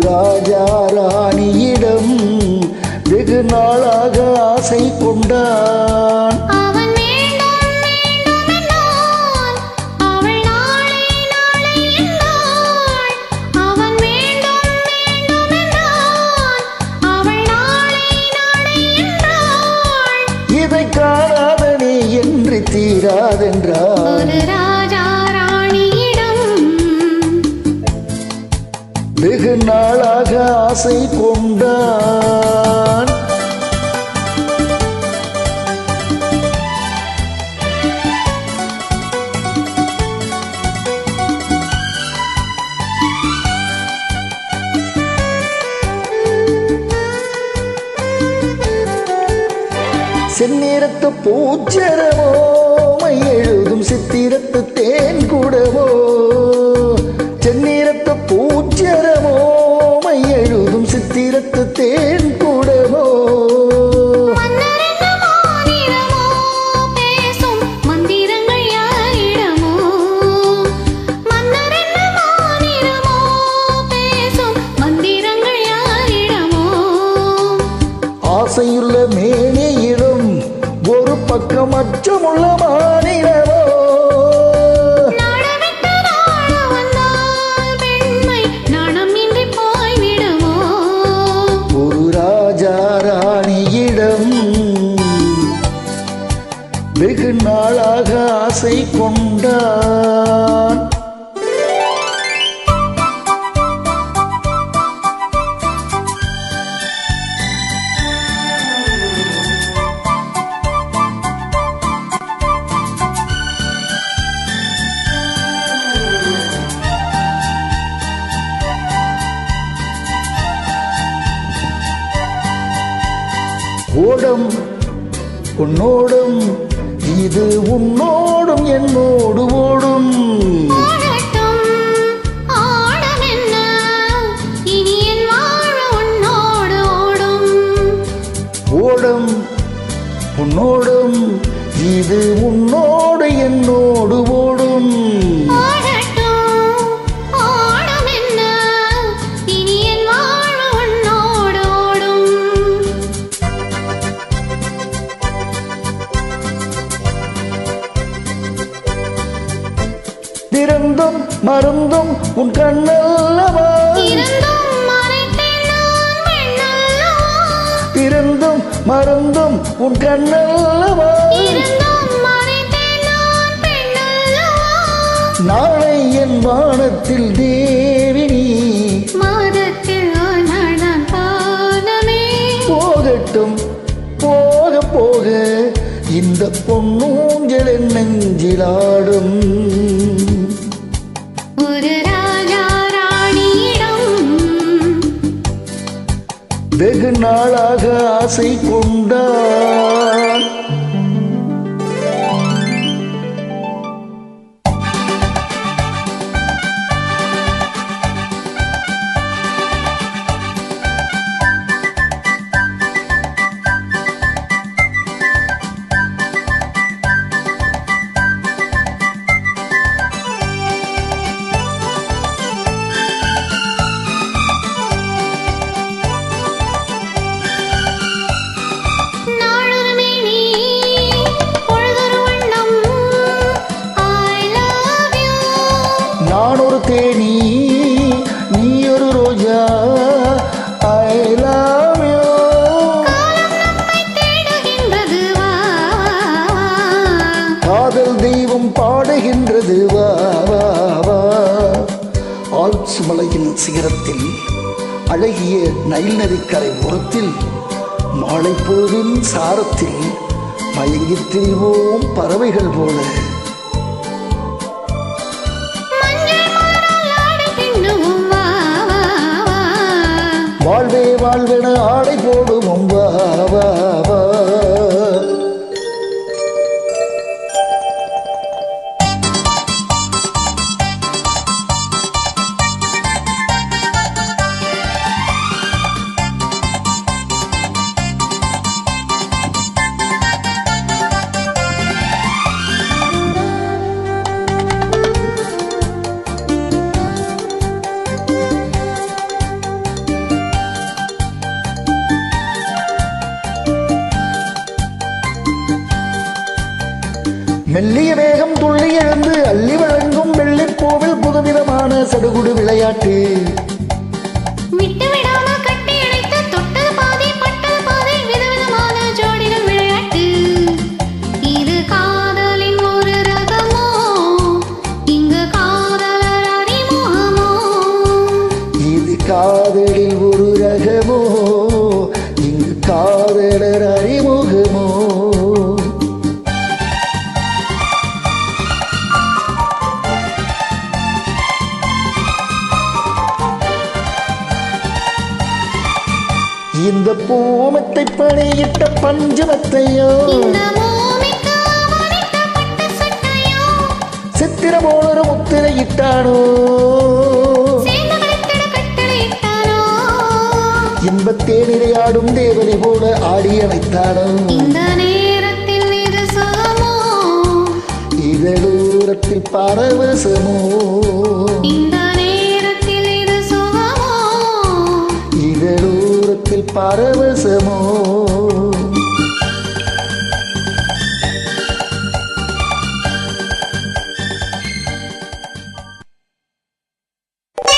ராஜா ராணியிடம் வெகு நாளாக ஆசை கொண்டான். இதை காணாத நீ என்று தீராதென்றார். வெகு நாளாக ஆசை கொண்டான். செந்நிறத்து பூச்சரமோ மை எழுதும் சித்திரத்து தேன் கூடவோ. செந்நிறத்து பூச்சரமோ மை எழுதும் சித்திரத்து தேன் கூடவோ. ஆசையுள்ள மேனியிலும் ஒரு பக்கம் அச்சமுள்ள மாநிலமோ. ஒரு ராஜா ராணியிடம் வெகு நாளாக ஆசை கொண்டான். ஓடும் உன்னோடும் இது உன்னோடும் என்னோடு ஓடும். ஓடும் உன்னோடும் இது உன்னோடு என்னோடு ஓடும். திறந்தும் மருந்தும் உன் கண்ணல்லவா. திறந்தும் மருந்தும் உன் கண்ணல்லவா. நாளை என் வானத்தில் தேவினி போகட்டும் போக போக இந்த பொன்னூஞ்சல் என் நெஞ்சிலாடும். வெகு நாளாக ஆசை கொண்டான். நான் ஒரு தேனி நீ ஒரு ரோஜா. I love you. காதல் தெய்வம் பாடுகின்றது வா வா வா. ஆல்ப்ஸ் மலையின் சிகரத்தில் அழகிய நைல் நதிக்கரை ஓரத்தில் மாலை பொழுதின் சாரத்தில் மயங்கித் திரிவோம் பறவைகள் போல. வாழ்வே வாழ்வென ஆடை போடுவோம் வா வா வா. மெல்லிய வேகம் துள்ளி எழுந்து அள்ளி வழங்கும் வெள்ளிப்பூவில் புதுவிதமான சடுகுடு விளையாட்டு. விட்டு விடாம கட்டி அணைத்து தொட்டது பாதி பட்டது பாதி விதவிதமான ஜோடிகள் விளையாட்டு. இது காதலின் ஒரு ரகமோ, இங்கு காதலர் அறிமுகமோ. இது காதலில் ஒரு ரகமோ, இங்கு காதலர் அறிமுகமோ. இந்த பூமத்தை பணியிட்ட பஞ்சமத்தையோ, இந்த பூமிக்கு அவனிட்ட பட்டு சட்டையோ, சித்திரமோடு ஒரு முத்திரையிட்டானோ, சேர்ந்து களித்திட கட்டளையிட்டானோ. இன்பத்தேனிலை ஆடும் தேவதை போல ஆடியமைத்தானோ. இந்த நேரத்தில் இது சுகமோ, இதழூரத்தில் பரவசமோ. இந்த நேரத்தில் இது சுகமோ, இதழூரத்தில் பரவசமோ.